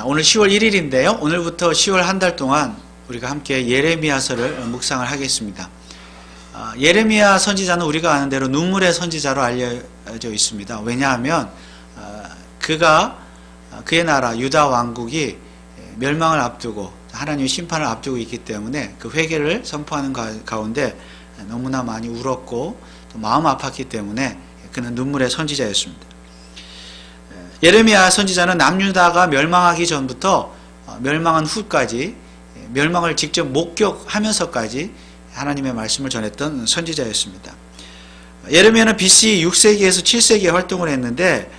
오늘 10월 1일인데요. 오늘부터 10월 한 달 동안 우리가 함께 예레미야서를 묵상을 하겠습니다. 예레미야 선지자는 우리가 아는 대로 눈물의 선지자로 알려져 있습니다. 왜냐하면 그의 나라 유다 왕국이 멸망을 앞두고 하나님의 심판을 앞두고 있기 때문에 그 회개를 선포하는 가운데 너무나 많이 울었고 또 마음 아팠기 때문에 그는 눈물의 선지자였습니다. 예레미야 선지자는 남유다가 멸망하기 전부터 멸망한 후까지 멸망을 직접 목격하면서까지 하나님의 말씀을 전했던 선지자였습니다. 예레미야는 BC 6세기에서 7세기에 활동을 했는데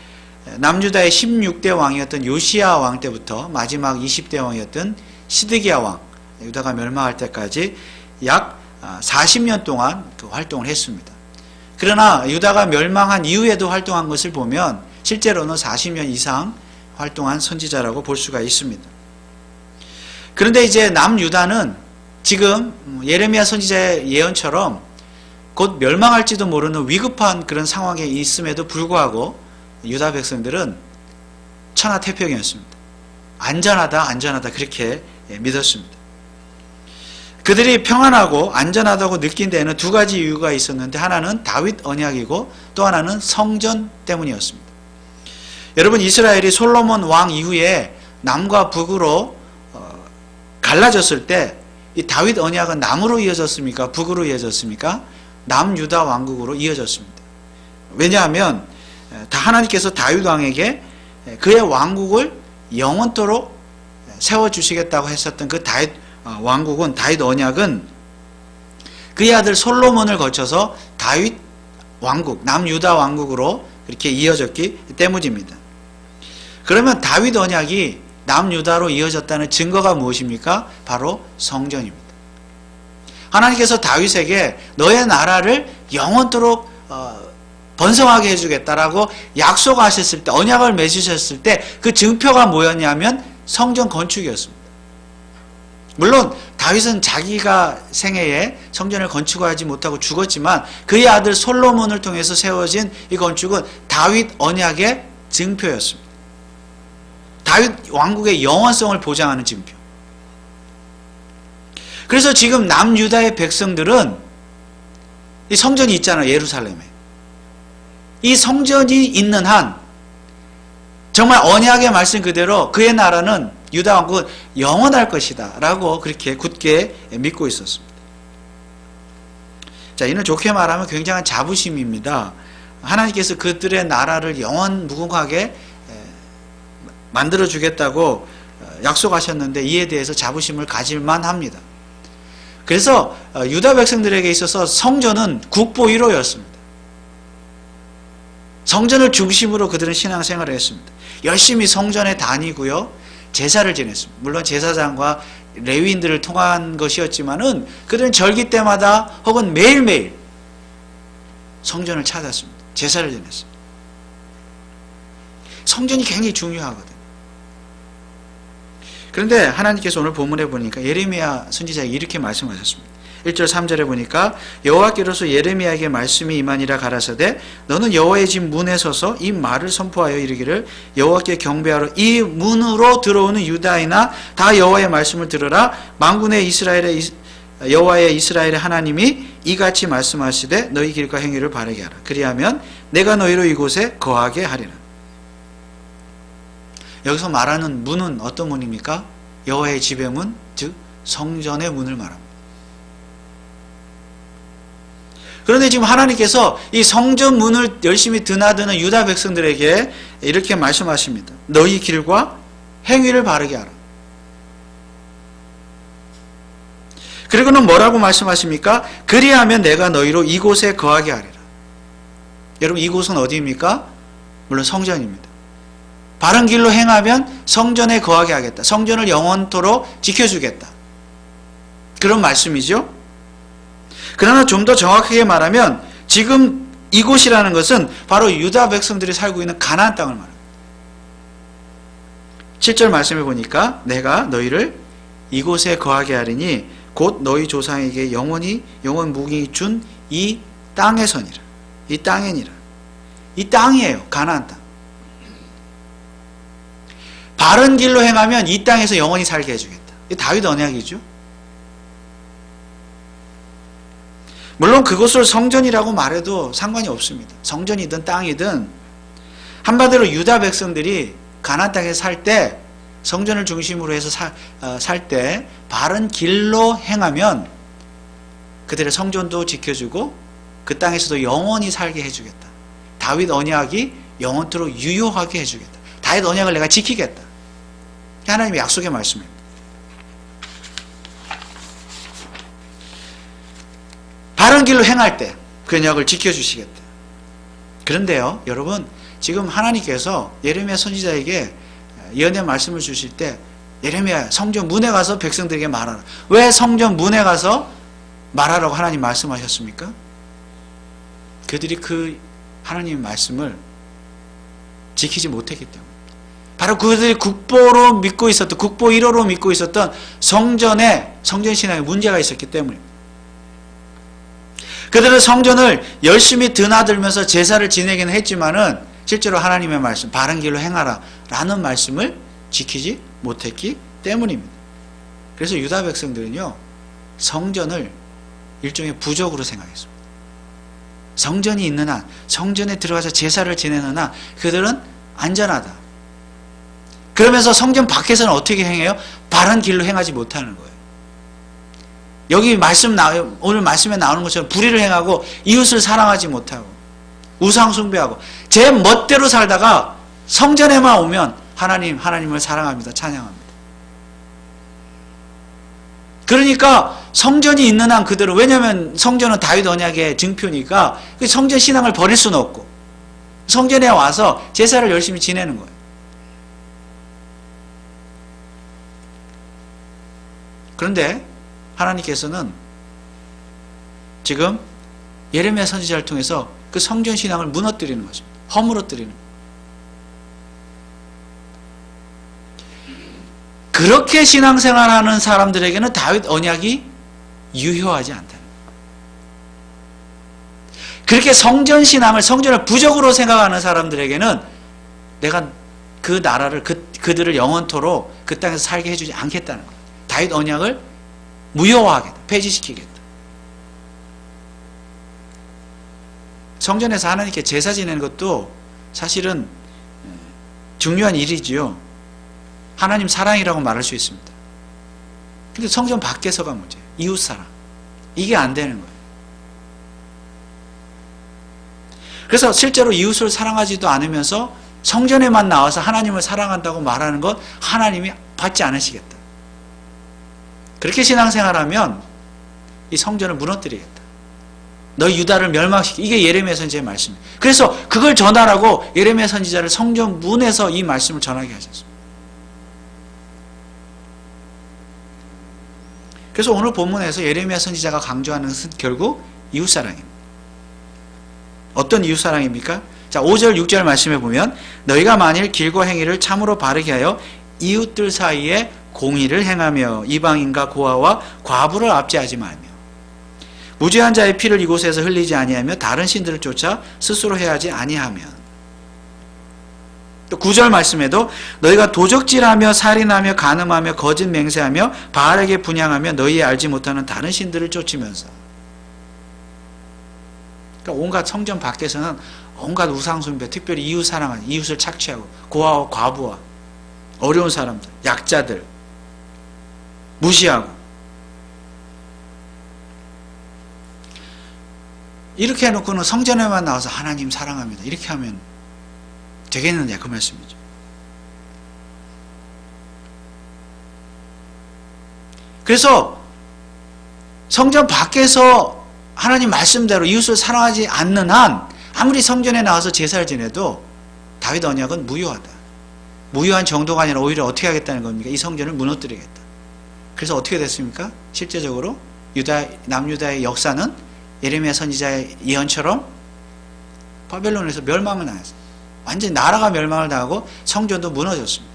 남유다의 16대 왕이었던 요시야 왕 때부터 마지막 20대 왕이었던 시드기야 왕, 유다가 멸망할 때까지 약 40년 동안 활동을 했습니다. 그러나 유다가 멸망한 이후에도 활동한 것을 보면 실제로는 40년 이상 활동한 선지자라고 볼 수가 있습니다. 그런데 이제 남유다는 지금 예레미야 선지자의 예언처럼 곧 멸망할지도 모르는 위급한 그런 상황에 있음에도 불구하고 유다 백성들은 천하태평이었습니다. 안전하다 그렇게 믿었습니다. 그들이 평안하고 안전하다고 느낀 데에는 두 가지 이유가 있었는데 하나는 다윗 언약이고 또 하나는 성전 때문이었습니다. 여러분, 이스라엘이 솔로몬 왕 이후에 남과 북으로 갈라졌을 때 이 다윗 언약은 남으로 이어졌습니까? 북으로 이어졌습니까? 남유다 왕국으로 이어졌습니다. 왜냐하면 하나님께서 다윗 왕에게 그의 왕국을 영원토록 세워주시겠다고 했었던 그 다윗 왕국은, 다윗 언약은 그의 아들 솔로몬을 거쳐서 다윗 왕국, 남유다 왕국으로 이렇게 이어졌기 때문입니다. 그러면 다윗 언약이 남유다로 이어졌다는 증거가 무엇입니까? 바로 성전입니다. 하나님께서 다윗에게 너의 나라를 영원토록 번성하게 해주겠다라고 약속하셨을 때, 언약을 맺으셨을 때 그 증표가 뭐였냐면 성전 건축이었습니다. 물론 다윗은 자기가 생애에 성전을 건축하지 못하고 죽었지만 그의 아들 솔로몬을 통해서 세워진 이 건축은 다윗 언약의 증표였습니다. 다윗 왕국의 영원성을 보장하는 증표. 그래서 지금 남유다의 백성들은 이 성전이 있잖아요, 예루살렘에. 이 성전이 있는 한 정말 언약의 말씀 그대로 그의 나라는, 유다 왕국은 영원할 것이다 라고 그렇게 굳게 믿고 있었습니다. 자, 이는 좋게 말하면 굉장한 자부심입니다. 하나님께서 그들의 나라를 영원 무궁하게 만들어주겠다고 약속하셨는데 이에 대해서 자부심을 가질만 합니다. 그래서 유다 백성들에게 있어서 성전은 국보 1호였습니다. 성전을 중심으로 그들은 신앙생활을 했습니다. 열심히 성전에 다니고요, 제사를 지냈습니다. 물론 제사장과 레위인들을 통한 것이었지만은 그들은 절기 때마다 혹은 매일매일 성전을 찾았습니다. 제사를 지냈습니다. 성전이 굉장히 중요하거든요. 그런데 하나님께서 오늘 본문에 보니까 예레미야 선지자에게 이렇게 말씀하셨습니다. 1절 3절에 보니까 여호와께로서 예레미야에게 말씀이 임하니라 가라사대 너는 여호와의 집 문에 서서 이 말을 선포하여 이르기를 여호와께 경배하러 이 문으로 들어오는 유다이나 다 여호와의 말씀을 들으라. 만군의 여호와의 이스라엘의 하나님이 이같이 말씀하시되 너희 길과 행위를 바르게 하라. 그리하면 내가 너희로 이곳에 거하게 하리라. 여기서 말하는 문은 어떤 문입니까? 여호와의 집의 문, 즉 성전의 문을 말합니다. 그런데 지금 하나님께서 이 성전 문을 열심히 드나드는 유다 백성들에게 이렇게 말씀하십니다. 너희 길과 행위를 바르게 하라. 그리고는 뭐라고 말씀하십니까? 그리하면 내가 너희로 이곳에 거하게 하리라. 여러분, 이곳은 어디입니까? 물론 성전입니다. 바른 길로 행하면 성전에 거하게 하겠다. 성전을 영원토록 지켜주겠다. 그런 말씀이죠. 그러나 좀 더 정확하게 말하면 지금 이곳이라는 것은 바로 유다 백성들이 살고 있는 가나안 땅을 말합니다. 7절 말씀해 보니까 내가 너희를 이곳에 거하게 하리니 곧 너희 조상에게 영원 무궁히 준 이 땅에서니라. 이 땅에니라. 이 땅이에요. 가나안 땅. 바른 길로 행하면 이 땅에서 영원히 살게 해주겠다. 이 다윗 언약이죠. 물론 그것을 성전이라고 말해도 상관이 없습니다. 성전이든 땅이든 한마디로 유다 백성들이 가나안 땅에 살 때 성전을 중심으로 해서 살 때 바른 길로 행하면 그들의 성전도 지켜주고 그 땅에서도 영원히 살게 해주겠다. 다윗 언약이 영원토록 유효하게 해주겠다. 다윗 언약을 내가 지키겠다. 하나님의 약속의 말씀입니다. 바른 길로 행할 때 그 언약을 지켜주시겠다. 그런데요, 여러분, 지금 하나님께서 예레미야 선지자에게 예언의 말씀을 주실 때 예레미야 성전 문에 가서 백성들에게 말하라. 왜 성전 문에 가서 말하라고 하나님 말씀하셨습니까? 그들이 그 하나님의 말씀을 지키지 못했기 때문에, 바로 그들이 국보로 믿고 있었던, 국보 1호로 믿고 있었던 성전 신앙에 문제가 있었기 때문에 그들은 성전을 열심히 드나들면서 제사를 지내기는 했지만은 실제로 하나님의 말씀, 바른 길로 행하라 라는 말씀을 지키지 못했기 때문입니다. 그래서 유다 백성들은요, 성전을 일종의 부적으로 생각했습니다. 성전이 있는 한, 성전에 들어가서 제사를 지내는 한 그들은 안전하다. 그러면서 성전 밖에서는 어떻게 행해요? 바른 길로 행하지 못하는 거예요. 여기 오늘 말씀에 나오는 것처럼 불의를 행하고 이웃을 사랑하지 못하고 우상 숭배하고 제 멋대로 살다가 성전에만 오면 하나님을 사랑합니다. 찬양합니다. 그러니까 성전이 있는 한 그대로, 왜냐하면 성전은 다윗 언약의 증표니까 성전 신앙을 버릴 수는 없고 성전에 와서 제사를 열심히 지내는 거예요. 그런데 하나님께서는 지금 예레미야 선지자를 통해서 그 성전 신앙을 무너뜨리는 것입니다. 허물어뜨리는 거예요. 그렇게 신앙생활하는 사람들에게는 다윗 언약이 유효하지 않다는 거예요. 그렇게 성전을 부적으로 생각하는 사람들에게는 내가 그 나라를, 그들을 영원토록 그 땅에서 살게 해주지 않겠다는 거예요. 다윗 언약을 무효화하겠다, 폐지시키겠다. 성전에서 하나님께 제사 지내는 것도 사실은 중요한 일이지요. 하나님 사랑이라고 말할 수 있습니다. 근데 성전 밖에서가 문제예요. 이웃사랑. 이게 안 되는 거예요. 그래서 실제로 이웃을 사랑하지도 않으면서 성전에만 나와서 하나님을 사랑한다고 말하는 것 하나님이 받지 않으시겠다. 그렇게 신앙생활하면 이 성전을 무너뜨리겠다. 너희 유다를 멸망시키. 이게 예레미야 선지자의 말씀이에요. 그래서 그걸 전하라고 예레미야 선지자를 성전 문에서 이 말씀을 전하게 하셨습니다. 그래서 오늘 본문에서 예레미야 선지자가 강조하는 것은 결국 이웃사랑입니다. 어떤 이웃사랑입니까? 자, 5절 6절 말씀에 보면 너희가 만일 길고 행위를 참으로 바르게 하여 이웃들 사이에 공의를 행하며 이방인과 고아와 과부를 압제하지 말며 무죄한 자의 피를 이곳에서 흘리지 아니하며 다른 신들을 쫓아 스스로 해하지 아니하면, 또 9절 말씀에도 너희가 도적질하며 살인하며 간음하며 거짓 맹세하며 바알에게 분향하며 너희 알지 못하는 다른 신들을 쫓으면서, 그러니까 온갖 성전 밖에서는 온갖 우상숭배, 특별히 이웃 사랑하는, 이웃을 착취하고 고아와 과부와 어려운 사람들, 약자들 무시하고, 이렇게 해놓고는 성전에만 나와서 하나님 사랑합니다 이렇게 하면 되겠느냐, 그 말씀이죠. 그래서 성전 밖에서 하나님 말씀대로 이웃을 사랑하지 않는 한 아무리 성전에 나와서 제사를 지내도 다윗 언약은 무효하다. 무효한 정도가 아니라 오히려 어떻게 하겠다는 겁니까? 이 성전을 무너뜨리겠다. 그래서 어떻게 됐습니까? 실제적으로 남유다의 역사는 예레미야 선지자의 예언처럼 바벨론에서 멸망을 당했어요. 완전히 나라가 멸망을 당하고 성전도 무너졌습니다.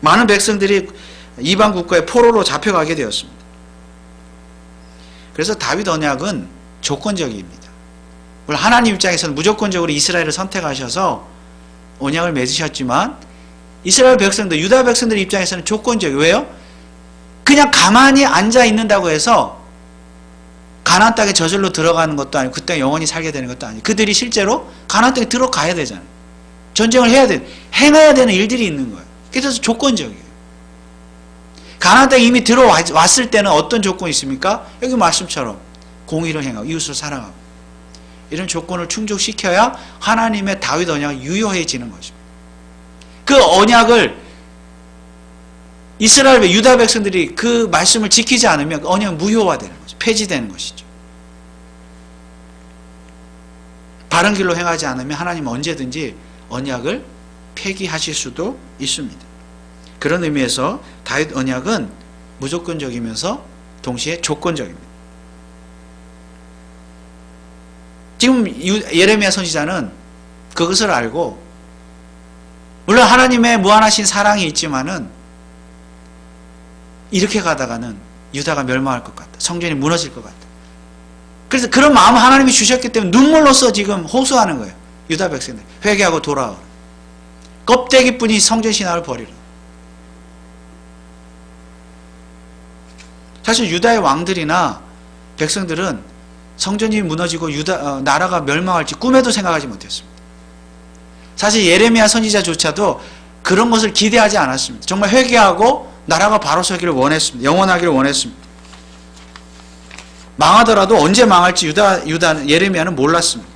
많은 백성들이 이방 국가의 포로로 잡혀가게 되었습니다. 그래서 다윗 언약은 조건적입니다. 물론 하나님 입장에서는 무조건적으로 이스라엘을 선택하셔서 언약을 맺으셨지만 이스라엘 백성들, 유다 백성들 입장에서는 조건적이에요. 왜요? 그냥 가만히 앉아 있는다고 해서 가나안 땅에 저절로 들어가는 것도 아니고 그 땅에 영원히 살게 되는 것도 아니고 그들이 실제로 가나안 땅에 들어가야 되잖아요. 전쟁을 해야 돼. 행해야 되는 일들이 있는 거예요. 그래서 조건적이에요. 가나안 땅에 이미 들어왔을 때는 어떤 조건이 있습니까? 여기 말씀처럼 공의를 행하고 이웃을 사랑하고 이런 조건을 충족시켜야 하나님의 다윗 언약이 유효해지는 것입니다. 그 언약을 이스라엘 유다 백성들이 그 말씀을 지키지 않으면 그 언약은 무효화되는 거죠. 폐지되는 것이죠. 바른 길로 행하지 않으면 하나님은 언제든지 언약을 폐기하실 수도 있습니다. 그런 의미에서 다윗 언약은 무조건적이면서 동시에 조건적입니다. 지금 예레미야 선지자는 그것을 알고 물론 하나님의 무한하신 사랑이 있지만은 이렇게 가다가는 유다가 멸망할 것 같다. 성전이 무너질 것 같다. 그래서 그런 마음을 하나님이 주셨기 때문에 눈물로써 지금 호소하는 거예요. 유다 백성들 회개하고 돌아오라. 껍데기뿐이 성전 신앙을 버리라. 사실 유다의 왕들이나 백성들은 성전이 무너지고 나라가 멸망할지 꿈에도 생각하지 못했습니다. 사실 예레미야 선지자조차도 그런 것을 기대하지 않았습니다. 정말 회개하고 나라가 바로 서기를 원했습니다. 영원하기를 원했습니다. 망하더라도 언제 망할지 예레미야는 몰랐습니다.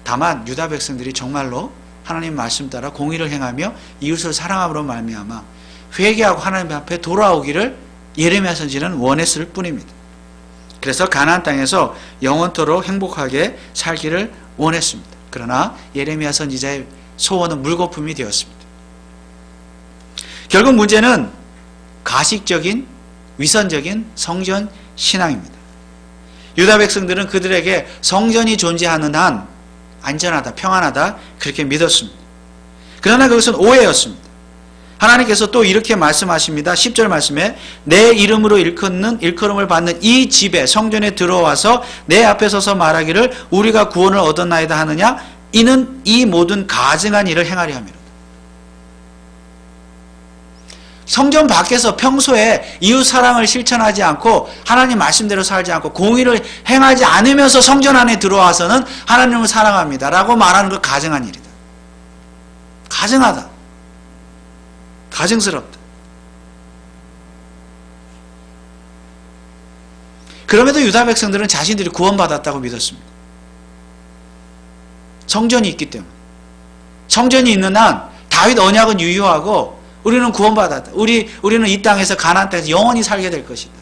다만 유다 백성들이 정말로 하나님 말씀 따라 공의를 행하며 이웃을 사랑함으로 말미암아 회개하고 하나님 앞에 돌아오기를 예레미야 선지자는 원했을 뿐입니다. 그래서 가나안 땅에서 영원토록 행복하게 살기를 원했습니다. 그러나 예레미야 선지자의 소원은 물거품이 되었습니다. 결국 문제는 가식적인 위선적인 성전 신앙입니다. 유다 백성들은 그들에게 성전이 존재하는 한 안전하다, 평안하다 그렇게 믿었습니다. 그러나 그것은 오해였습니다. 하나님께서 또 이렇게 말씀하십니다. 10절 말씀에 내 이름으로 일컬음을 받는 이 집에 성전에 들어와서 내 앞에 서서 말하기를 우리가 구원을 얻었나이다 하느냐 이는 이 모든 가증한 일을 행하려 함이로다. 성전 밖에서 평소에 이웃 사랑을 실천하지 않고 하나님 말씀대로 살지 않고 공의를 행하지 않으면서 성전 안에 들어와서는 하나님을 사랑합니다 라고 말하는 것 가증한 일이다. 가증하다. 가증스럽다. 그럼에도 유다 백성들은 자신들이 구원받았다고 믿었습니다. 성전이 있기 때문에. 성전이 있는 한 다윗 언약은 유효하고 우리는 구원받았다. 우리는 이 땅에서 가나안 땅에서 영원히 살게 될 것이다.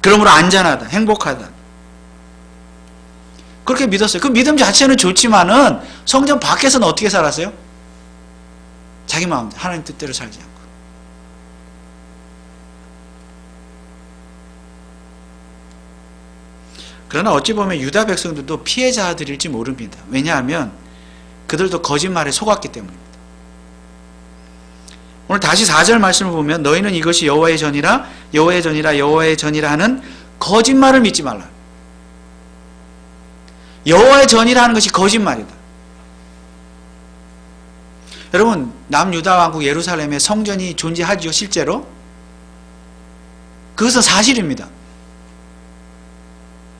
그러므로 안전하다. 행복하다. 그렇게 믿었어요. 그 믿음 자체는 좋지만은 성전 밖에서는 어떻게 살았어요? 자기 마음대로 하나님 뜻대로 살지 않고. 그러나 어찌 보면 유다 백성들도 피해자들일지 모릅니다. 왜냐하면 그들도 거짓말에 속았기 때문입니다. 오늘 다시 4절 말씀을 보면 너희는 이것이 여호와의 전이라 여호와의 전이라 여호와의 전이라 하는 거짓말을 믿지 말라. 여호와의 전이라 하는 것이 거짓말이다. 여러분 남유다 왕국 예루살렘에 성전이 존재하지요. 실제로 그것은 사실입니다.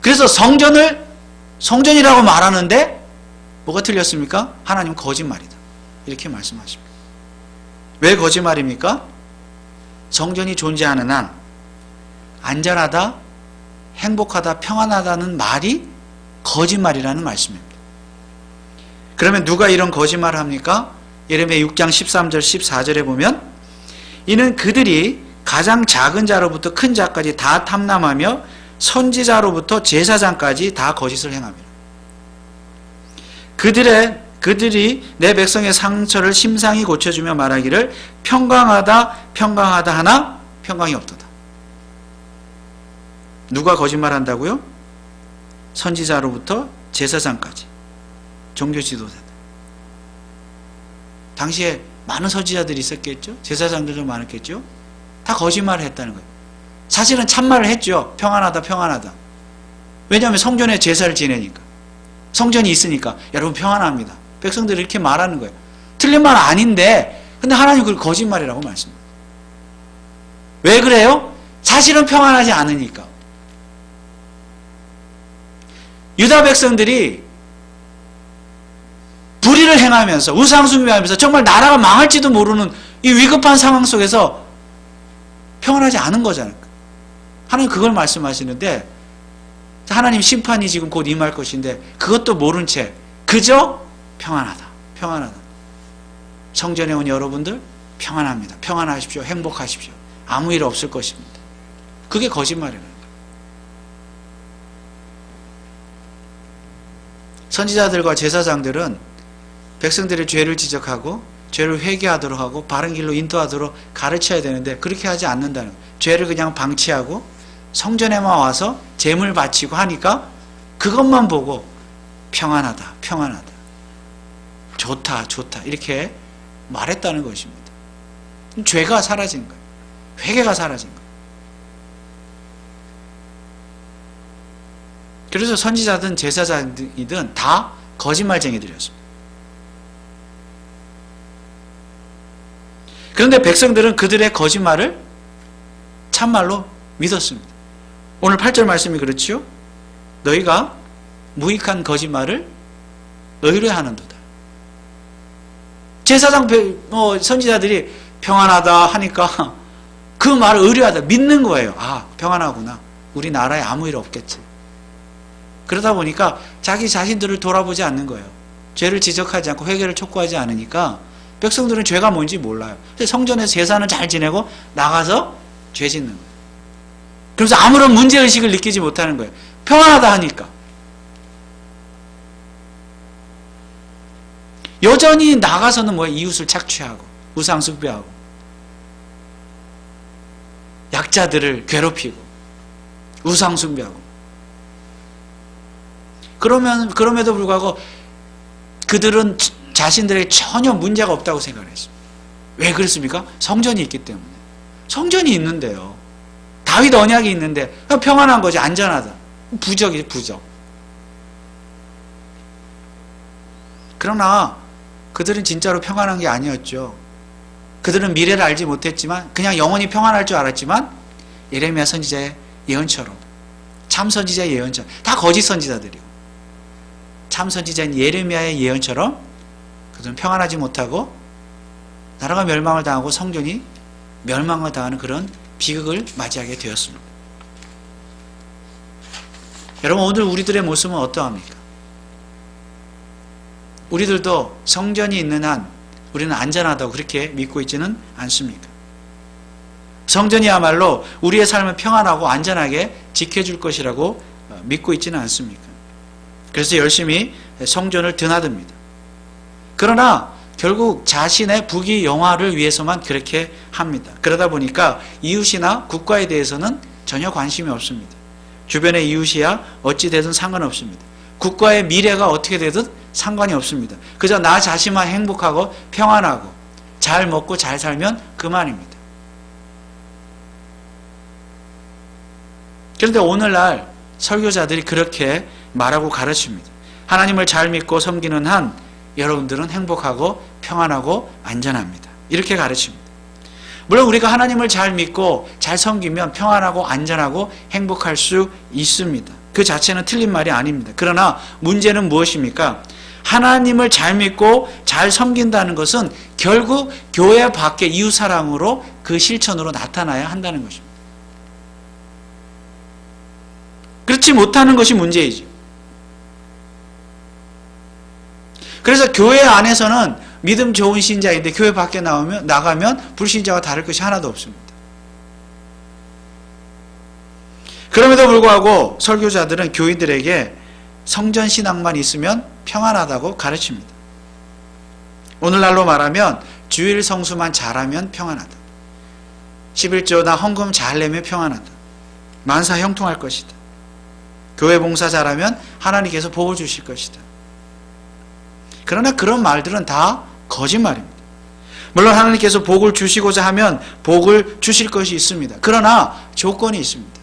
그래서 성전이라고 말하는데 뭐가 틀렸습니까? 하나님은 거짓말이다 이렇게 말씀하십니다. 왜 거짓말입니까? 성전이 존재하는 한 안전하다, 행복하다, 평안하다는 말이 거짓말이라는 말씀입니다. 그러면 누가 이런 거짓말을 합니까? 예레미야 6장 13절 14절에 보면 이는 그들이 가장 작은 자로부터 큰 자까지 다 탐람하며 선지자로부터 제사장까지 다 거짓을 행합니다. 그들이 내 백성의 상처를 심상히 고쳐주며 말하기를 평강하다 평강하다 하나 평강이 없도다. 누가 거짓말한다고요? 선지자로부터 제사장까지 종교 지도자들. 당시에 많은 선지자들이 있었겠죠? 제사장들도 많았겠죠? 다 거짓말을 했다는 거예요. 사실은 참말을 했죠. 평안하다 평안하다. 왜냐하면 성전에 제사를 지내니까. 성전이 있으니까 여러분 평안합니다. 백성들이 이렇게 말하는 거예요. 틀린 말 아닌데 근데 하나님 그걸 거짓말이라고 말씀합니다. 왜 그래요? 사실은 평안하지 않으니까. 유다 백성들이 불의를 행하면서 우상숭배하면서 정말 나라가 망할지도 모르는 이 위급한 상황 속에서 평안하지 않은 거잖아요. 하나님 그걸 말씀하시는데 하나님 심판이 지금 곧 임할 것인데 그것도 모른 채 그저 평안하다. 평안하다. 성전에 온 여러분들 평안합니다. 평안하십시오. 행복하십시오. 아무 일 없을 것입니다. 그게 거짓말이라는 거예요. 선지자들과 제사장들은 백성들의 죄를 지적하고 죄를 회개하도록 하고 바른 길로 인도하도록 가르쳐야 되는데 그렇게 하지 않는다는 거예요. 죄를 그냥 방치하고 성전에만 와서 제물 바치고 하니까 그것만 보고 평안하다, 평안하다, 좋다, 좋다 이렇게 말했다는 것입니다. 죄가 사라진 거예요. 회개가 사라진 거예요. 그래서 선지자든 제사장이든 다 거짓말쟁이들이었습니다. 그런데 백성들은 그들의 거짓말을 참말로 믿었습니다. 오늘 8절 말씀이 그렇지요. 너희가 무익한 거짓말을 의뢰하는도다. 제사장 선지자들이 평안하다 하니까 그 말을 의뢰하다 믿는 거예요. 아, 평안하구나. 우리 나라에 아무 일 없겠지. 그러다 보니까 자기 자신들을 돌아보지 않는 거예요. 죄를 지적하지 않고 회개를 촉구하지 않으니까 백성들은 죄가 뭔지 몰라요. 성전에서 제사는 잘 지내고 나가서 죄 짓는 거예요. 그래서 아무런 문제의식을 느끼지 못하는 거예요. 평안하다 하니까. 여전히 나가서는 뭐예요? 이웃을 착취하고 우상 숭배하고 약자들을 괴롭히고 우상 숭배하고 그럼에도 불구하고 그들은 자신들에게 전혀 문제가 없다고 생각을 했습니다. 왜 그렇습니까? 성전이 있기 때문에. 성전이 있는데요. 다윗 언약이 있는데 평안한 거지. 안전하다. 부적이지, 부적. 그러나 그들은 진짜로 평안한 게 아니었죠. 그들은 미래를 알지 못했지만 그냥 영원히 평안할 줄 알았지만 예레미야 선지자의 예언처럼 참 선지자의 예언처럼 다 거짓 선지자들이고 참 선지자인 예레미야의 예언처럼 그들은 평안하지 못하고 나라가 멸망을 당하고 성전이 멸망을 당하는 그런 비극을 맞이하게 되었습니다. 여러분 오늘 우리들의 모습은 어떠합니까? 우리들도 성전이 있는 한 우리는 안전하다고 그렇게 믿고 있지는 않습니까? 성전이야말로 우리의 삶을 평안하고 안전하게 지켜줄 것이라고 믿고 있지는 않습니까? 그래서 열심히 성전을 드나듭니다. 그러나 결국 자신의 부귀 영화를 위해서만 그렇게 합니다. 그러다 보니까 이웃이나 국가에 대해서는 전혀 관심이 없습니다. 주변의 이웃이야 어찌 되든 상관없습니다. 국가의 미래가 어떻게 되든 상관이 없습니다. 그저 나 자신만 행복하고 평안하고 잘 먹고 잘 살면 그만입니다. 그런데 오늘날 설교자들이 그렇게 말하고 가르칩니다. 하나님을 잘 믿고 섬기는 한 여러분들은 행복하고 평안하고 안전합니다. 이렇게 가르칩니다. 물론 우리가 하나님을 잘 믿고 잘 섬기면 평안하고 안전하고 행복할 수 있습니다. 그 자체는 틀린 말이 아닙니다. 그러나 문제는 무엇입니까? 하나님을 잘 믿고 잘 섬긴다는 것은 결국 교회 밖의 이웃사랑으로 그 실천으로 나타나야 한다는 것입니다. 그렇지 못하는 것이 문제이죠. 그래서 교회 안에서는 믿음 좋은 신자인데 교회 밖에 나가면 불신자와 다를 것이 하나도 없습니다. 그럼에도 불구하고 설교자들은 교인들에게 성전 신앙만 있으면 평안하다고 가르칩니다. 오늘날로 말하면 주일 성수만 잘하면 평안하다. 11조나 헌금 잘 내면 평안하다. 만사 형통할 것이다. 교회 봉사 잘하면 하나님께서 복을 주실 것이다. 그러나 그런 말들은 다 거짓말입니다. 물론 하나님께서 복을 주시고자 하면 복을 주실 것이 있습니다. 그러나 조건이 있습니다.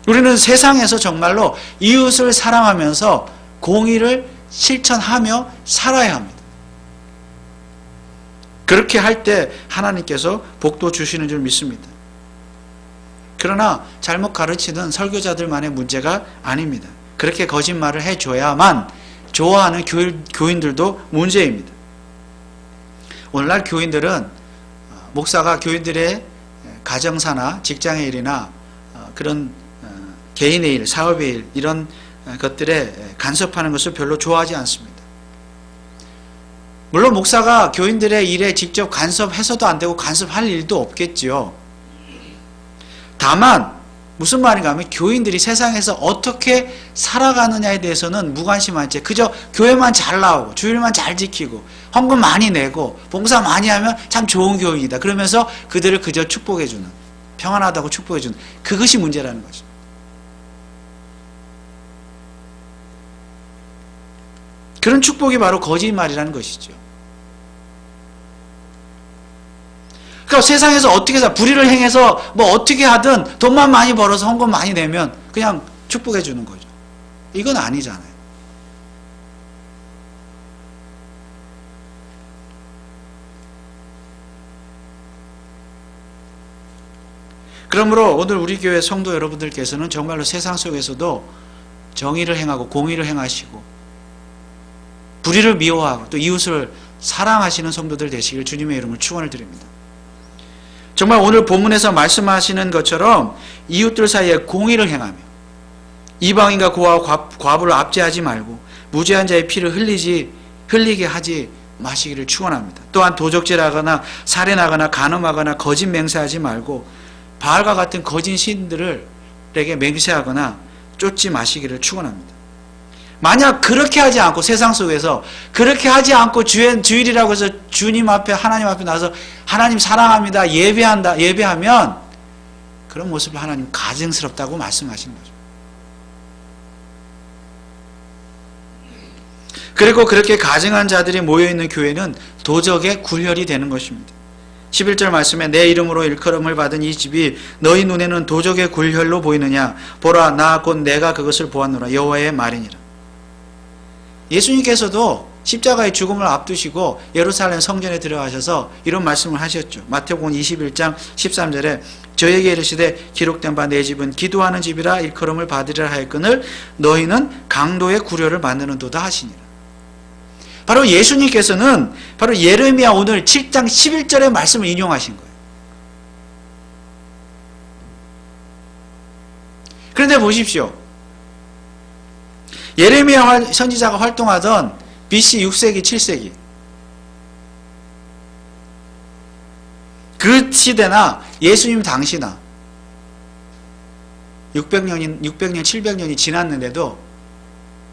우리는 세상에서 정말로 이웃을 사랑하면서 공의를 실천하며 살아야 합니다. 그렇게 할 때 하나님께서 복도 주시는 줄 믿습니다. 그러나 잘못 가르치는 설교자들만의 문제가 아닙니다. 그렇게 거짓말을 해줘야만 좋아하는 교인들도 문제입니다. 오늘날 교인들은 목사가 교인들의 가정사나 직장의 일이나 그런 개인의 일, 사업의 일 이런 것들에 간섭하는 것을 별로 좋아하지 않습니다. 물론 목사가 교인들의 일에 직접 간섭해서도 안 되고 간섭할 일도 없겠지요. 다만 무슨 말인가 하면 교인들이 세상에서 어떻게 살아가느냐에 대해서는 무관심한 채 그저 교회만 잘 나오고 주일만 잘 지키고 헌금 많이 내고 봉사 많이 하면 참 좋은 교인이다 그러면서 그들을 그저 축복해주는, 평안하다고 축복해주는, 그것이 문제라는 거죠. 그런 축복이 바로 거짓말이라는 것이죠. 그러니까 세상에서 어떻게 불의를 행해서 뭐 어떻게 하든 돈만 많이 벌어서 헌금 많이 내면 그냥 축복해 주는 거죠. 이건 아니잖아요. 그러므로 오늘 우리 교회 성도 여러분들께서는 정말로 세상 속에서도 정의를 행하고 공의를 행하시고 불의를 미워하고 또 이웃을 사랑하시는 성도들 되시길 주님의 이름으로 축원을 드립니다. 정말 오늘 본문에서 말씀하시는 것처럼 이웃들 사이에 공의를 행하며 이방인과 고아와 과부를 압제하지 말고 무죄한 자의 피를 흘리게 하지 마시기를 축원합니다. 또한 도적질하거나 살인하거나 간음하거나 거짓 맹세하지 말고 바알과 같은 거짓 신들에게 맹세하거나 쫓지 마시기를 축원합니다. 만약 그렇게 하지 않고 세상 속에서 그렇게 하지 않고 주일이라고 해서 주님 앞에 하나님 앞에 나서 하나님 사랑합니다 예배하면 그런 모습을 하나님 가증스럽다고 말씀하시는 거죠. 그리고 그렇게 가증한 자들이 모여있는 교회는 도적의 굴혈이 되는 것입니다. 11절 말씀에 내 이름으로 일컬음을 받은 이 집이 너희 눈에는 도적의 굴혈로 보이느냐 보라 나 곧 내가 그것을 보았노라 여호와의 말이니라. 예수님께서도 십자가의 죽음을 앞두시고 예루살렘 성전에 들어가셔서 이런 말씀을 하셨죠. 마태복음 21장 13절에 저에게 이르시되 기록된 바 내 집은 기도하는 집이라 일컬음을 받으리라 하였거늘 너희는 강도의 굴혈을 만드는도다 하시니라. 바로 예수님께서는 바로 예레미야 오늘 7장 11절의 말씀을 인용하신 거예요. 그런데 보십시오. 예레미야 선지자가 활동하던 BC 6세기 7세기 그 시대나 예수님 당시나 600년 700년이 지났는데도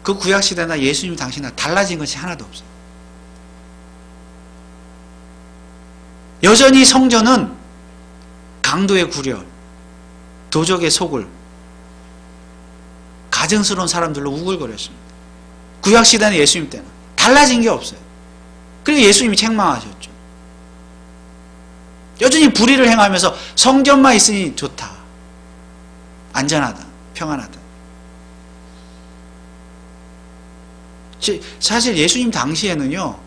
그 구약시대나 예수님 당시나 달라진 것이 하나도 없어요. 여전히 성전은 강도의 굴혈, 도적의 소굴, 가증스러운 사람들로 우글거렸습니다. 구약시대는 예수님 때는 달라진 게 없어요. 그리고 예수님이 책망하셨죠. 여전히 불의를 행하면서 성전만 있으니 좋다, 안전하다, 평안하다. 사실 예수님 당시에는요,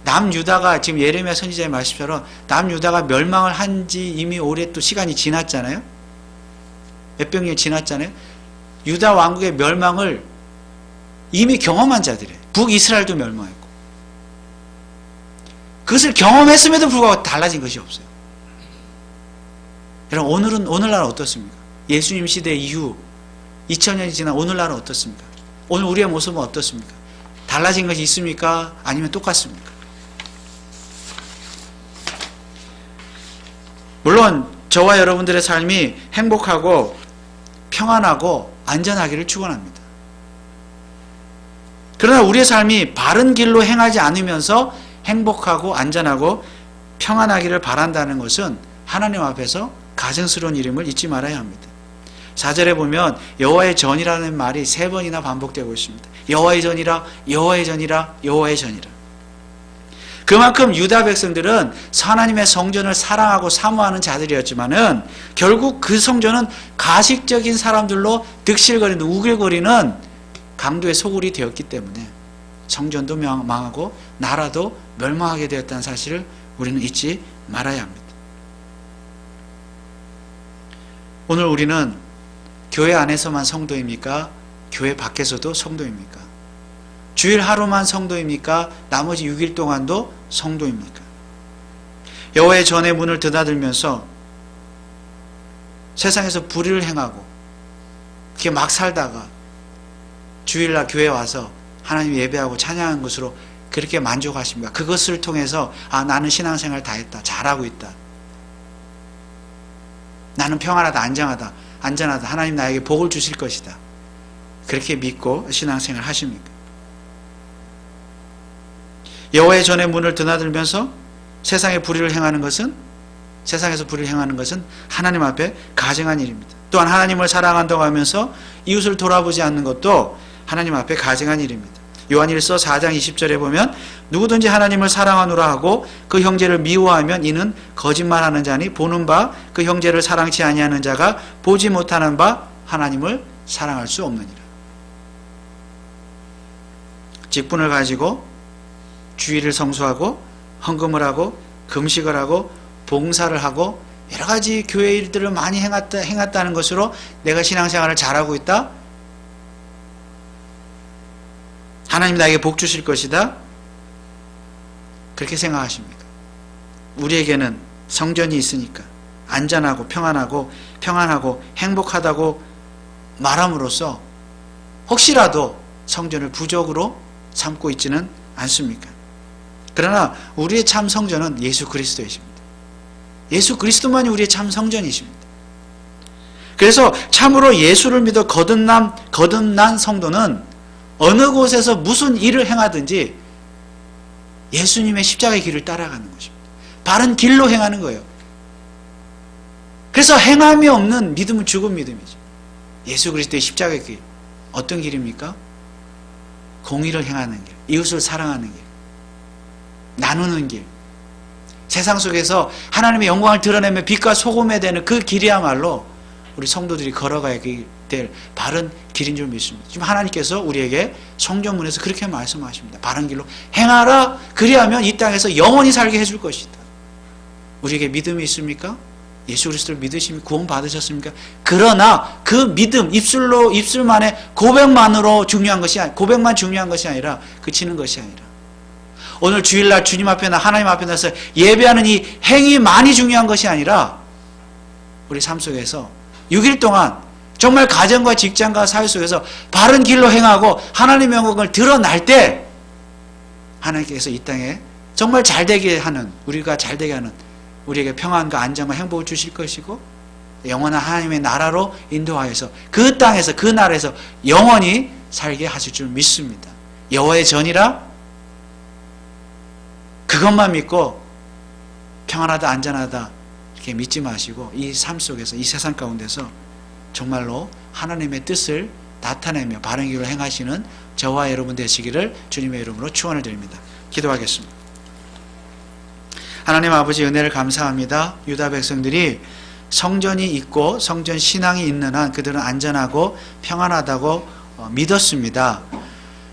남유다가 지금 예레미야 선지자의 말씀처럼 남유다가 멸망을 한 지 이미 오래 또 시간이 지났잖아요. 몇백 년이 지났잖아요. 유다 왕국의 멸망을 이미 경험한 자들이에요. 북이스라엘도 멸망했고 그것을 경험했음에도 불구하고 달라진 것이 없어요. 여러분 오늘날은 어떻습니까? 예수님 시대 이후 2000년이 지난 오늘날은 어떻습니까? 오늘 우리의 모습은 어떻습니까? 달라진 것이 있습니까? 아니면 똑같습니까? 물론 저와 여러분들의 삶이 행복하고 평안하고 안전하기를 축원합니다. 그러나 우리의 삶이 바른 길로 행하지 않으면서 행복하고 안전하고 평안하기를 바란다는 것은 하나님 앞에서 가증스러운 일임을 잊지 말아야 합니다. 4절에 보면 여호와의 전이라는 말이 3번이나 반복되고 있습니다. 여호와의 전이라, 여호와의 전이라, 여호와의 전이라. 그만큼 유다 백성들은 하나님의 성전을 사랑하고 사모하는 자들이었지만은 결국 그 성전은 가식적인 사람들로 득실거리는 우길거리는 강도의 소굴이 되었기 때문에 성전도 망하고 나라도 멸망하게 되었다는 사실을 우리는 잊지 말아야 합니다. 오늘 우리는 교회 안에서만 성도입니까? 교회 밖에서도 성도입니까? 주일 하루만 성도입니까? 나머지 6일 동안도 성도입니까? 여호와의 전의 문을 드나들면서 세상에서 불의를 행하고 그렇게 막 살다가 주일날 교회 와서 하나님 예배하고 찬양한 것으로 그렇게 만족하십니까? 그것을 통해서 나는 신앙생활 다 했다. 잘하고 있다. 나는 평안하다. 안전하다. 하나님 나에게 복을 주실 것이다. 그렇게 믿고 신앙생활 하십니까? 여호와의 전의 문을 드나들면서 세상에서 불의를 행하는 것은 하나님 앞에 가증한 일입니다. 또한 하나님을 사랑한다고 하면서 이웃을 돌아보지 않는 것도 하나님 앞에 가증한 일입니다. 요한일서 4장 20절에 보면 누구든지 하나님을 사랑하노라 하고 그 형제를 미워하면 이는 거짓말하는 자니 보는 바 그 형제를 사랑치 아니하는 자가 보지 못하는 바 하나님을 사랑할 수 없느니라. 직분을 가지고 주일을 성수하고 헌금을 하고 금식을 하고 봉사를 하고 여러 가지 교회 일들을 많이 행했다는 것으로 내가 신앙생활을 잘하고 있다? 하나님 나에게 복 주실 것이다? 그렇게 생각하십니까? 우리에게는 성전이 있으니까 안전하고 평안하고 행복하다고 말함으로써 혹시라도 성전을 부족으로 삼고 있지는 않습니까? 그러나 우리의 참 성전은 예수 그리스도이십니다. 예수 그리스도만이 우리의 참 성전이십니다. 그래서 참으로 예수를 믿어 거듭난 성도는 어느 곳에서 무슨 일을 행하든지 예수님의 십자가의 길을 따라가는 것입니다. 바른 길로 행하는 거예요. 그래서 행함이 없는 믿음은 죽은 믿음이죠. 예수 그리스도의 십자가의 길. 어떤 길입니까? 공의를 행하는 길, 이웃을 사랑하는 길, 나누는 길, 세상 속에서 하나님의 영광을 드러내며 빛과 소금에 되는 그 길이야말로 우리 성도들이 걸어가야 될 바른 길인 줄 믿습니다. 지금 하나님께서 우리에게 성전문에서 그렇게 말씀하십니다. 바른 길로 행하라. 그리하면 이 땅에서 영원히 살게 해줄 것이다. 우리에게 믿음이 있습니까? 예수 그리스도를 믿으시면 구원 받으셨습니까? 그러나 그 믿음, 입술만의 고백만 중요한 것이 아니라 그치는 것이 아니라 오늘 주일날 주님 앞에 하나님 앞에 나서 예배하는 이 행위만이 중요한 것이 아니라 우리 삶 속에서 6일 동안 정말 가정과 직장과 사회 속에서 바른 길로 행하고 하나님의 영광을 드러날 때 하나님께서 이 땅에 정말 잘되게 하는, 우리가 잘되게 하는 우리에게 평안과 안정과 행복을 주실 것이고 영원한 하나님의 나라로 인도하여서 그 땅에서 그 나라에서 영원히 살게 하실 줄 믿습니다. 여호와의 전이라 그것만 믿고 평안하다 안전하다 이렇게 믿지 마시고 이 삶 속에서 이 세상 가운데서 정말로 하나님의 뜻을 나타내며 바른 길을 행하시는 저와 여러분 되시기를 주님의 이름으로 축원을 드립니다. 기도하겠습니다. 하나님 아버지 은혜를 감사합니다. 유다 백성들이 성전이 있고 성전 신앙이 있는 한 그들은 안전하고 평안하다고 믿었습니다.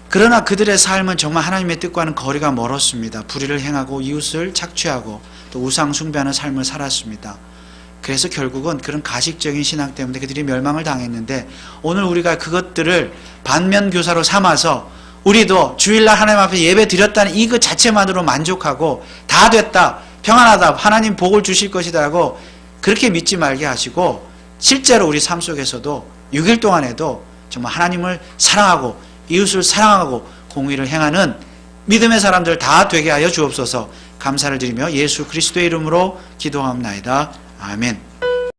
그러나 그들의 삶은 정말 하나님의 뜻과는 거리가 멀었습니다. 불의를 행하고 이웃을 착취하고 또 우상 숭배하는 삶을 살았습니다. 그래서 결국은 그런 가식적인 신앙 때문에 그들이 멸망을 당했는데 오늘 우리가 그것들을 반면교사로 삼아서 우리도 주일날 하나님 앞에 예배 드렸다는 이것 자체만으로 만족하고 다 됐다, 평안하다, 하나님 복을 주실 것이다 라고 그렇게 믿지 말게 하시고 실제로 우리 삶 속에서도 6일 동안에도 정말 하나님을 사랑하고 이웃을 사랑하고 공의를 행하는 믿음의 사람들 다 되게 하여 주옵소서. 감사를 드리며 예수 그리스도의 이름으로 기도합나이다. 아멘.